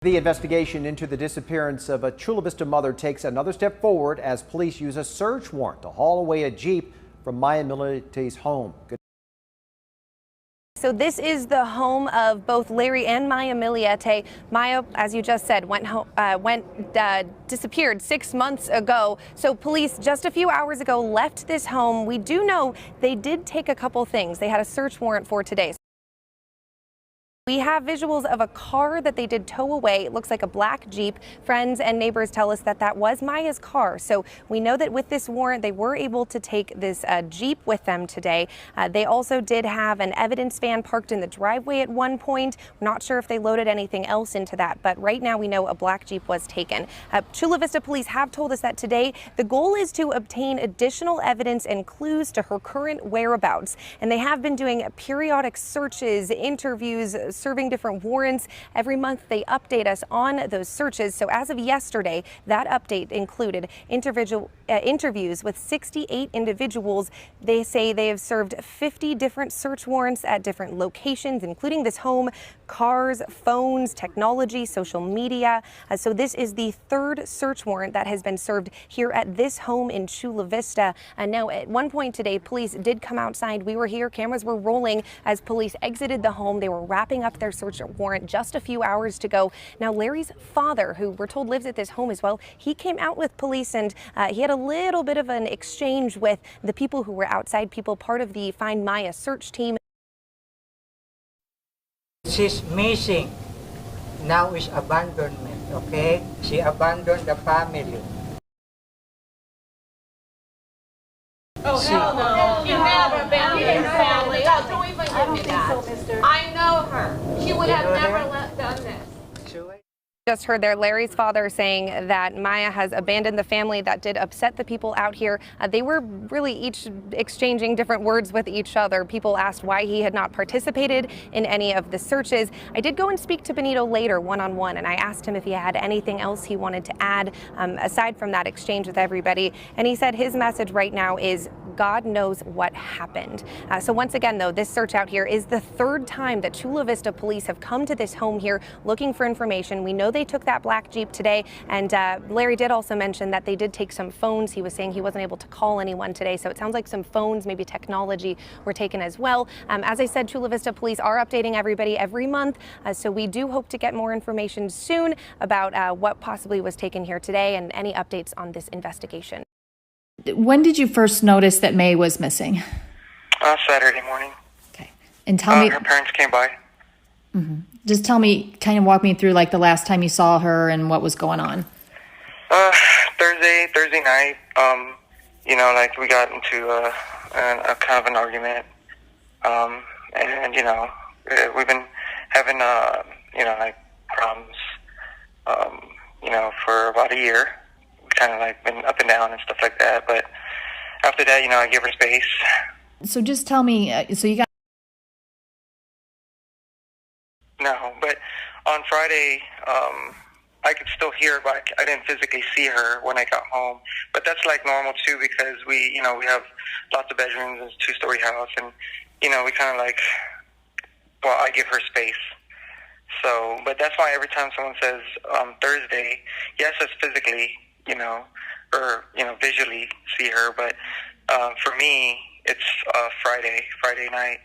The investigation into the disappearance of a Chula Vista mother takes another step forward as police use a search warrant to haul away a Jeep from Maya Millette's home. So this is the home of both Larry and Maya Millette. Maya, as you just said, disappeared 6 months ago. So police just a few hours ago left this home. We do know they did take a couple things. They had a search warrant for today. We have visuals of a car that they did tow away. It looks like a black Jeep. Friends and neighbors tell us that that was Maya's car. So we know that with this warrant, they were able to take this Jeep with them today. They also did have an evidence van parked in the driveway at one point. We're not sure if they loaded anything else into that, but right now we know a black Jeep was taken. Chula Vista police have told us that today the goal is to obtain additional evidence and clues to her current whereabouts. And they have been doing periodic searches, interviews, serving different warrants. Every month they update us on those searches. So as of yesterday, that update included interviews with 68 individuals. They say they have served 50 different search warrants at different locations, including this home, cars, phones, technology, social media. So this is the third search warrant that has been served here at this home in Chula Vista. And now at one point today, police did come outside. We were here, cameras were rolling as police exited the home. They were wrapping up their search warrant just a few hours to go. Now Larry's father, who we're told lives at this home as well, he came out with police and he had a little bit of an exchange with the people who were outside, people part of the Find Maya search team. She's missing. Now is abandonment, okay? She abandoned the family. Oh, hell no. You never abandoned your family. Oh, don't even give me that. I know her. She would have never done this. Just heard there Larry's father saying that Maya has abandoned the family. That did upset the people out here. They were really each exchanging different words with each other. People asked why he had not participated in any of the searches. I did go and speak to Benito later one-on-one, and I asked him if he had anything else he wanted to add aside from that exchange with everybody. And he said his message right now is God knows what happened. So once again, though, this search out here is the third time that Chula Vista police have come to this home here looking for information. We know they took that black Jeep today, and Larry did also mention that they did take some phones. He was saying he wasn't able to call anyone today, so it sounds like some phones, maybe technology, were taken as well. As I said, Chula Vista police are updating everybody every month, so we do hope to get more information soon about what possibly was taken here today and any updates on this investigation. When did you first notice that May was missing? Saturday morning. Okay. And tell me... Her parents came by. Mm-hmm. Just tell me, kind of walk me through like the last time you saw her and what was going on. Thursday night, you know, like we got into a kind of an argument. And, you know, we've been having, you know, like problems, you know, for about a year. Kind of like been up and down and stuff like that, but after that, you know, I give her space. So just tell me, so you got... No, but on Friday, I could still hear her, but I didn't physically see her when I got home. But that's like normal too, because we, you know, we have lots of bedrooms, it's a two-story house, and, you know, we kind of like, well, I give her space. So, but that's why every time someone says Thursday, yes, it's physically, you know, or, you know, visually see her, but for me, it's Friday night.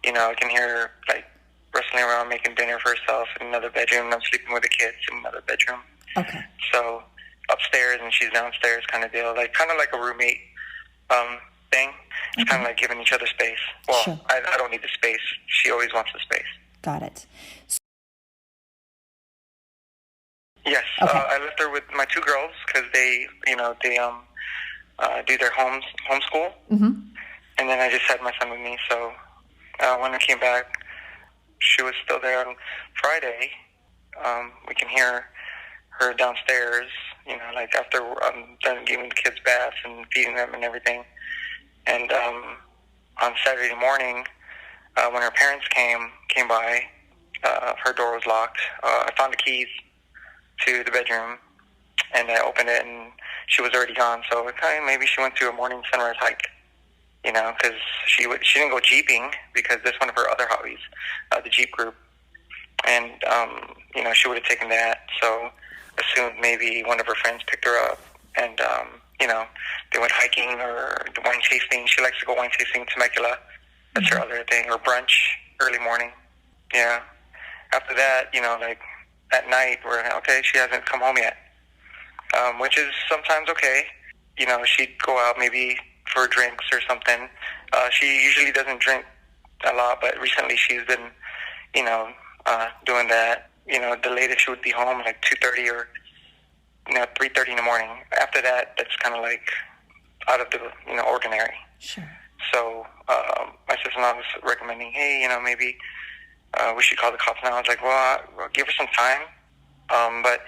You know, I can hear her, like, wrestling around, making dinner for herself in another bedroom, and I'm sleeping with the kids in another bedroom. Okay. So, upstairs and she's downstairs kind of deal, like, kind of like a roommate thing. It's kind of like giving each other space. Well, sure. I don't need the space. She always wants the space. Got it. Yes, okay. I left her with my two girls because they, you know, they do their homeschool, and then I just had my son with me. So when I came back, she was still there on Friday. We can hear her downstairs, you know, like after I'm done giving the kids baths and feeding them and everything. And on Saturday morning, when her parents came by, her door was locked. I found the keys to the bedroom, and I opened it, and she was already gone. So maybe she went to a morning sunrise hike, you know, because she didn't go jeeping because that's one of her other hobbies, the Jeep group. And she would have taken that. So assumed maybe one of her friends picked her up, and they went hiking or wine tasting. She likes to go wine tasting in Temecula. That's her other thing, or brunch early morning. Yeah. After that, like at night, we're okay. She hasn't come home yet, which is sometimes okay. She'd go out maybe for drinks or something. She usually doesn't drink a lot, but recently she's been, doing that. The latest she would be home like 2:30 or 3:30 in the morning. After that, that's kind of like out of the ordinary. Sure. So my sister-in-law was recommending, hey, maybe we should call the cops now. I was like, well, I'll give her some time. But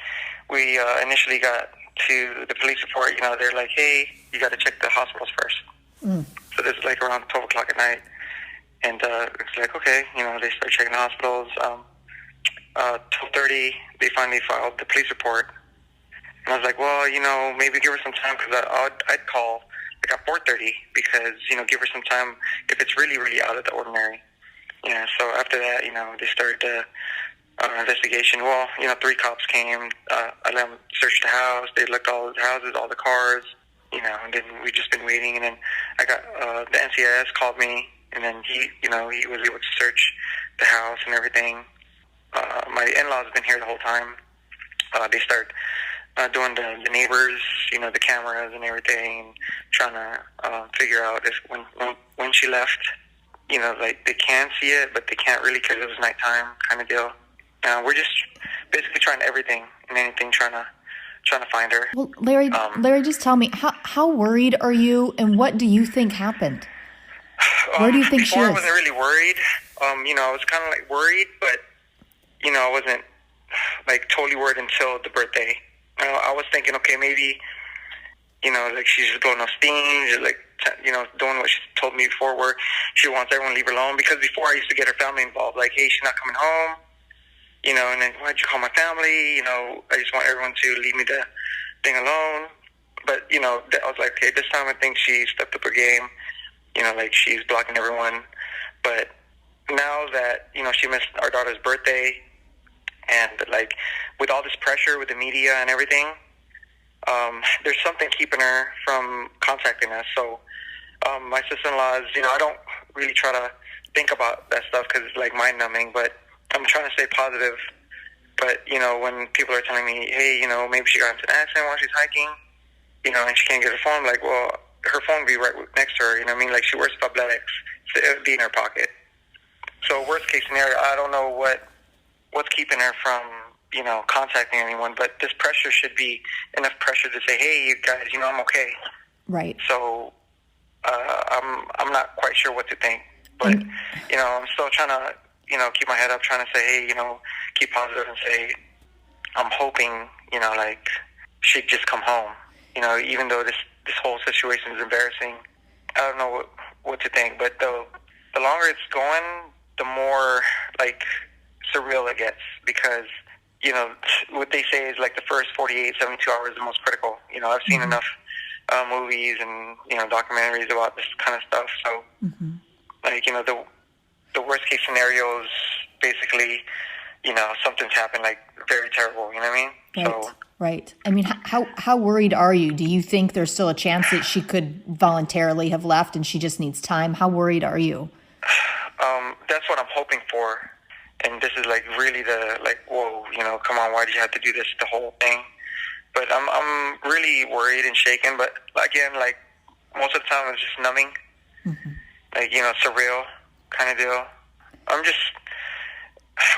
we initially got to the police report. They're like, hey, you got to check the hospitals first. So this is like around 12 o'clock at night. And it's like, okay, they start checking the hospitals. 12:30, they finally filed the police report. And I was like, well, maybe give her some time, because I'd call like at 4:30 because, give her some time if it's really, really out of the ordinary. So after that, they started the investigation. Well, 3 cops came. I let them search the house. They looked all the houses, all the cars, and then we just been waiting. And then I got the NCIS called me, and then he was able to search the house and everything. My in-laws have been here the whole time. They start doing the neighbors, the cameras and everything, trying to figure out if when she left. Like they can see it, but they can't really because it was nighttime kind of deal. We're just basically trying everything and anything, trying to find her. Well, Larry, just tell me, how worried are you, and what do you think happened? Where do you think she is? Before I wasn't really worried. I was kind of like worried, but I wasn't like totally worried until the birthday. I was thinking, okay, maybe like she's just blowing off steam, just like doing what she told me before, where she wants everyone to leave her alone. Because before I used to get her family involved, like, hey, she's not coming home, and then why'd you call my family? I just want everyone to leave me the thing alone. But I was like, okay, this time I think she stepped up her game. Like she's blocking everyone. But now that she missed our daughter's birthday, and like with all this pressure with the media and everything, there's something keeping her from contacting us. So my sister-in-law is, I don't really try to think about that stuff because it's like mind-numbing, but I'm trying to stay positive. But, when people are telling me, hey, maybe she got into an accident while she's hiking, and she can't get her phone, I'm like, well, her phone would be right next to her, Like she wears fabletics, so it would be in her pocket. So worst case scenario, I don't know what's keeping her from, contacting anyone, but this pressure should be enough pressure to say, hey, you guys, I'm okay. Right. So I'm not quite sure what to think, but I'm still trying to keep my head up, trying to say, hey, keep positive and say I'm hoping like she'd just come home, even though this whole situation is embarrassing. I don't know what to think, but the longer it's going, the more like surreal it gets, because what they say is like the first 48, 72 hours is the most critical. I've seen enough movies and documentaries about this kind of stuff. So, like the worst case scenario is basically something's happened like very terrible. You know what I mean? Right. So, right. I mean, how worried are you? Do you think there's still a chance that she could voluntarily have left and she just needs time? How worried are you? That's what I'm hoping for. And this is like really whoa, come on, why did you have to do this, the whole thing? But I'm really worried and shaken. But again, like most of the time, it's just numbing, like surreal kind of deal. I'm just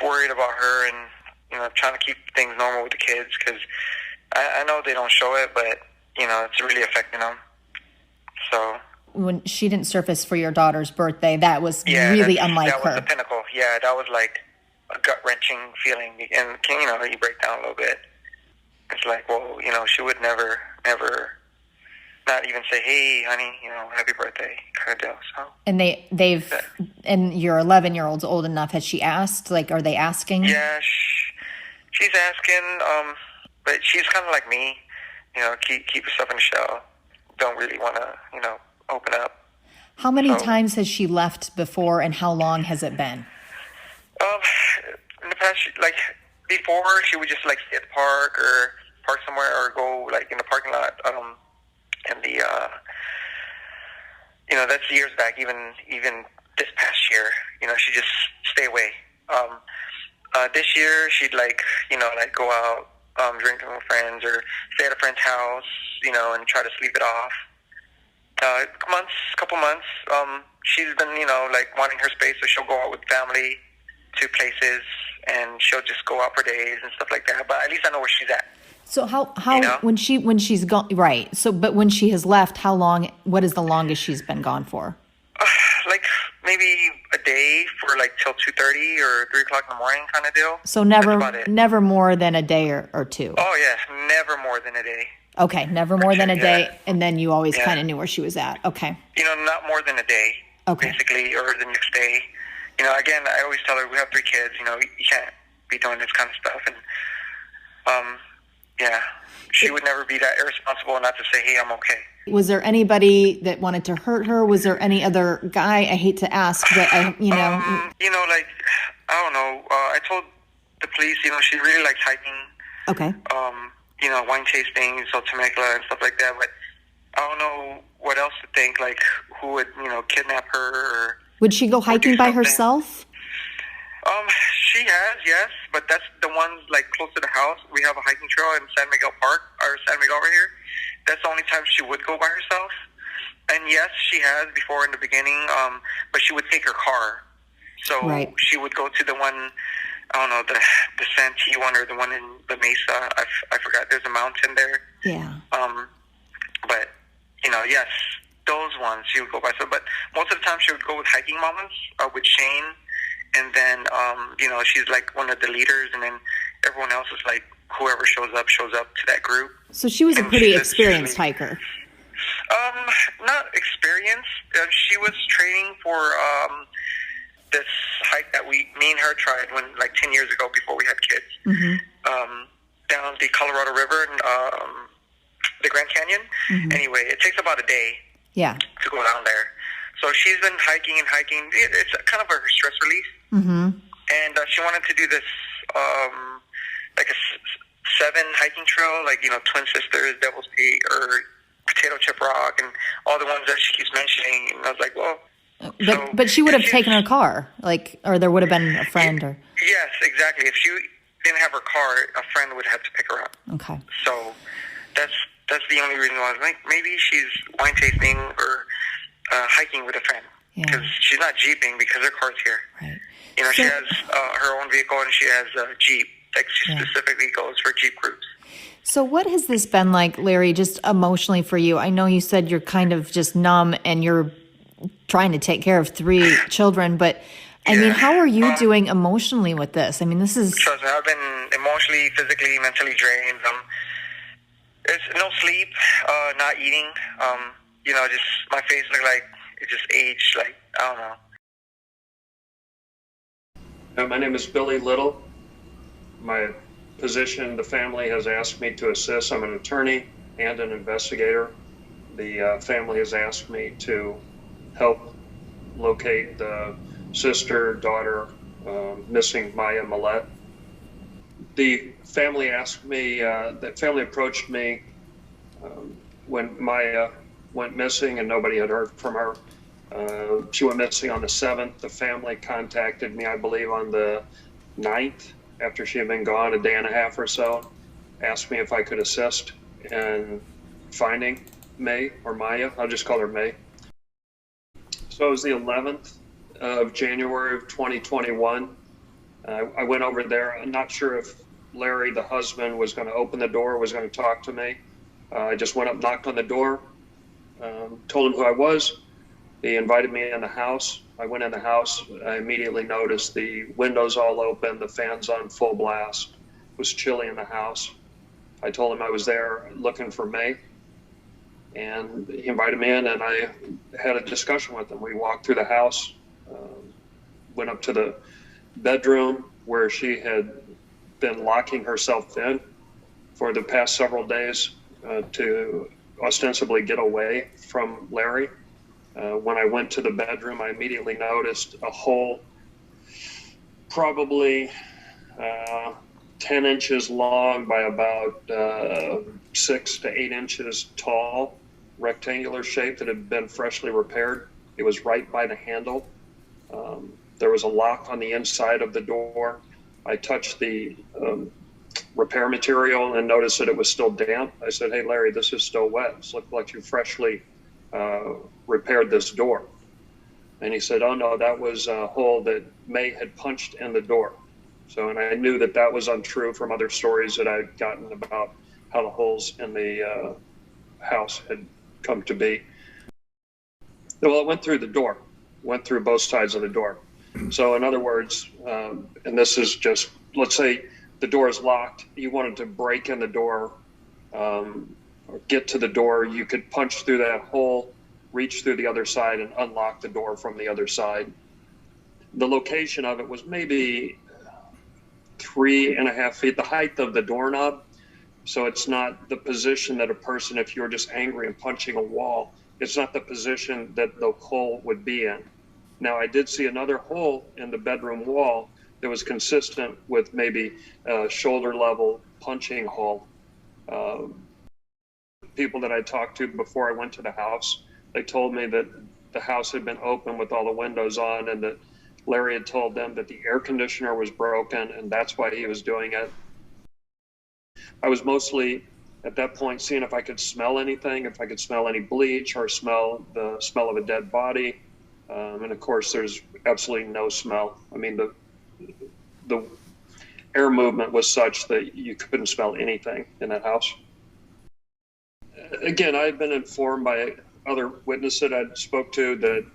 worried about her, and trying to keep things normal with the kids, because I know they don't show it, but it's really affecting them. So when she didn't surface for your daughter's birthday, that was really unlike her. That was the pinnacle. Yeah, that was like a gut-wrenching feeling, and you break down a little bit. It's like, well, she would never, not even say, hey, honey, happy birthday, kind of deal. So. And and your 11-year-old's old enough. Has she asked? Like, are they asking? Yeah, she's asking, but she's kind of like me, keep yourself in the shell. Don't really want to, open up. How many times has she left before, and how long has it been? In the past, like, before she would just like stay at the park or park somewhere or go like in the parking lot. And the that's years back. Even this past year, she just stay away. This year she'd like go out, drink with friends or stay at a friend's house, and try to sleep it off. Couple months, she's been, like wanting her space, so she'll go out with family to places, and she'll just go out for days and stuff like that. But at least I know where she's at. So how when she's gone, right? So, but when she has left, how long? What is the longest she's been gone for? Like maybe a day for like till 2:30 or 3 o'clock in the morning, kind of deal. So never more than a day or two. Oh yeah, never more than a day. Okay, never more than a day, and then you always kind of knew where she was at. Okay. Not more than a day. Okay. Basically, or the next day. Again, I always tell her we have 3 kids. You can't be doing this kind of stuff, and she would never be that irresponsible not to say, "Hey, I'm okay." Was there anybody that wanted to hurt her? Was there any other guy? I hate to ask, but I don't know. I told the police, she really likes hiking. Okay. Wine tasting, so Temecula and stuff like that. But I don't know what else to think. Like, who would kidnap her? Or would she go hiking by herself? She has, yes, but that's the ones like close to the house. We have a hiking trail in San Miguel Park, or San Miguel over here. That's the only time she would go by herself. And yes, she has before in the beginning, but she would take her car. So she would go to the one, I don't know, the Santee one or the one in the Mesa. I forgot. There's a mountain there. Yeah. But yes, those ones she would go by. So, but most of the time she would go with hiking mamas, with Shane. And then, she's like one of the leaders, and then everyone else is like whoever shows up to that group. So she was a pretty experienced hiker. Not experienced. She was training for this hike that me and her tried like 10 years ago before we had kids. Mm-hmm. Down the Colorado River and the Grand Canyon. Mm-hmm. Anyway, it takes about a day. Yeah. To go down there. So she's been hiking and hiking. It's kind of a stress release. Mm-hmm. And she wanted to do this, like a 7 hiking trail, like, Twin Sisters, Devil's Peak, or Potato Chip Rock, and all the ones that she keeps mentioning. And I was like, well. But she would have taken her car, or there would have been a friend. Or yes, exactly. If she didn't have her car, a friend would have to pick her up. Okay. So that's the only reason why I was like, maybe she's wine tasting or hiking with a friend, because she's not jeeping because her car's here. Right. She has her own vehicle, and she has a Jeep. Like, she specifically goes for Jeep groups. So what has this been like, Larry, just emotionally for you? I know you said you're kind of just numb and you're trying to take care of 3 children, but I mean, how are you doing emotionally with this? I mean, this is... Trust me, I've been emotionally, physically, mentally drained. It's no sleep, not eating. Just my face looked like it just aged, like, I don't know. My name is Billy Little. My position, the family has asked me to assist. I'm an attorney and an investigator. The family has asked me to help locate the daughter, missing Maya Millette. The family asked me, the family approached me when Maya went missing and nobody had heard from her. She went missing on the 7th. The family contacted me, I believe, on the 9th, after she had been gone a day and a half or so, asked me if I could assist in finding May, or Maya. I'll just call her May. So it was the 11th of January of 2021. I went over there. I'm not sure if Larry, the husband, was going to open the door, was going to talk to me. I just went up, knocked on the door, told him who I was. He invited me in the house. I went in the house. I immediately noticed the windows all open, the fans on full blast. It was chilly in the house. I told him I was there looking for May, and he invited me in, and I had a discussion with him. We walked through the house, went up to the bedroom where she had been locking herself in for the past several days to ostensibly get away from Larry. When I went to the bedroom, I immediately noticed a hole, probably 10 inches long by about 6 to 8 inches tall, rectangular shape that had been freshly repaired. It was right by the handle. There was a lock on the inside of the door. I touched the repair material and noticed that it was still damp. I said, "Hey, Larry, this is still wet. It looks like you freshly repaired this door." And he said, "Oh no, that was a hole that May had punched in the door." So, and I knew that that was untrue from other stories that I'd gotten about how the holes in the house had come to be. Well, it went through the door, went through both sides of the door. So in other words, and this is just, let's say the door is locked, you wanted to break in the door, or get to the door, you could punch through that hole, reach through the other side and unlock the door from the other side. The location of it was maybe 3.5 feet, the height of the doorknob. So it's not the position that a person, if you're just angry and punching a wall, it's not the position that the hole would be in. Now, I did see another hole in the bedroom wall that was consistent with maybe a shoulder level punching hole. People that I talked to before I went to the house, they told me that the house had been open with all the windows on and that Larry had told them that the air conditioner was broken and that's why he was doing it. I was mostly at that point seeing if I could smell anything, if I could smell any bleach or smell the smell of a dead body. And of course, there's absolutely no smell. I mean, the air movement was such that you couldn't smell anything in that house. Again, I had been informed by other witnesses that I spoke to that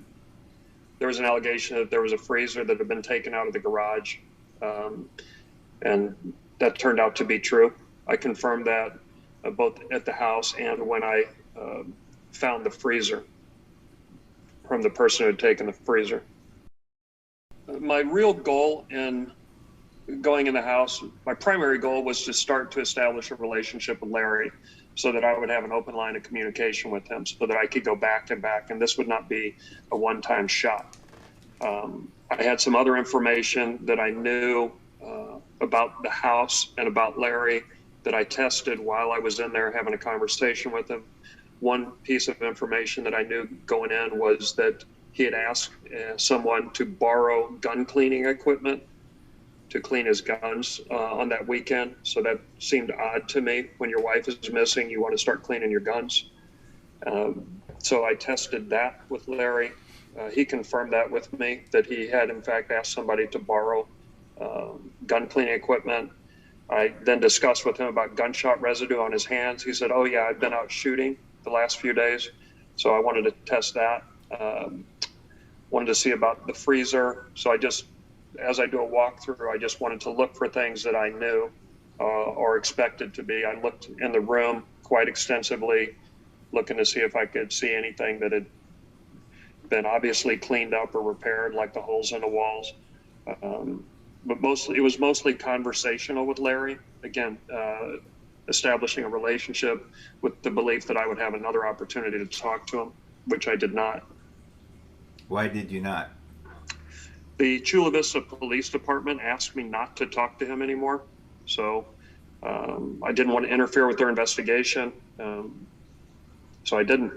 there was an allegation that there was a freezer that had been taken out of the garage. And that turned out to be true. I confirmed that both at the house and when I found the freezer from the person who had taken the freezer. My real goal in going in the house, my primary goal was to start to establish a relationship with Larry so that I would have an open line of communication with him so that I could go back to back and this would not be a one-time shot. I had some other information that I knew about the house and about Larry that I tested while I was in there having a conversation with him. One piece of information that I knew going in was that he had asked someone to borrow gun cleaning equipment to clean his guns on that weekend. So that seemed odd to me. When your wife is missing, you want to start cleaning your guns. So I tested that with Larry. He confirmed that with me, that he had in fact asked somebody to borrow gun cleaning equipment. I then discussed with him about gunshot residue on his hands. He said, "Oh yeah, I've been out shooting the last few days." So I wanted to test that. Wanted to see about the freezer. So I just, as I do a walkthrough, I just wanted to look for things that I knew or expected to be. I looked in the room quite extensively, looking to see if I could see anything that had been obviously cleaned up or repaired, like the holes in the walls. But mostly, it was mostly conversational with Larry. Again, establishing a relationship with the belief that I would have another opportunity to talk to him, which I did not. Why did you not? The Chula Vista Police Department asked me not to talk to him anymore. So I didn't want to interfere with their investigation. So I didn't.